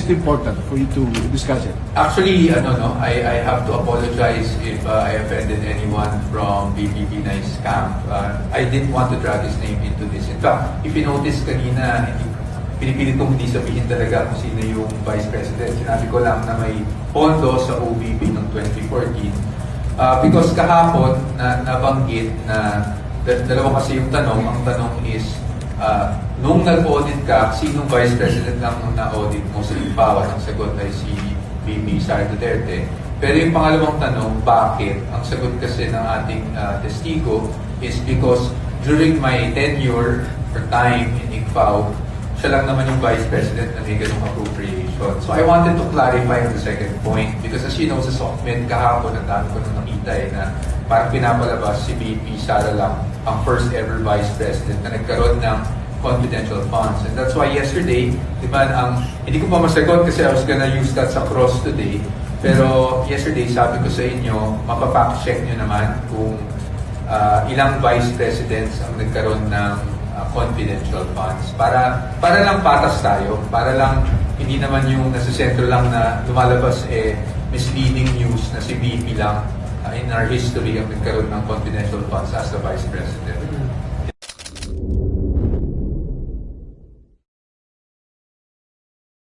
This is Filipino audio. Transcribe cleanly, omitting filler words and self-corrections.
it important for you to discuss it? Actually, I have to apologize if I offended anyone from BBB Nice camp. I didn't want to drag his name into this. In fact, if you notice kanina, pinipilit kong hindi sabihin talaga kung sino yung Vice President. Sinabi ko lang na may pondo sa OVP noong 2014. Because kahapon, nabanggit na dalawa kasi yung tanong. Ang tanong is, nung nag-audit ka, sinong Vice President lang nung na-audit mo sa Limpawan? Ang sagot ay si VP Sara Duterte. Pero yung pangalawang tanong, bakit? Ang sagot kasi ng ating testigo is because during my tenure or time in ICFAO, siya lang naman yung Vice President na may ganung appropriation. So I wanted to clarify on the second point because as you know, sa SOCMED kahapon, ang dami ko nung nakita na parang pinapalabas si VP Sara lang ang first ever Vice President na nagkaroon ng confidential funds. And that's why yesterday, di ba, hindi ko pa masagot kasi I was gonna use that sa cross today. Pero yesterday, sabi ko sa inyo, mapapact check nyo naman kung ilang Vice Presidents ang nagkaroon ng confidential funds. Para lang patas tayo, para lang hindi naman yung nasa sentro lang na lumalabas misleading news na si VP lang in our history ang nagkaroon ng confidential funds as the Vice President.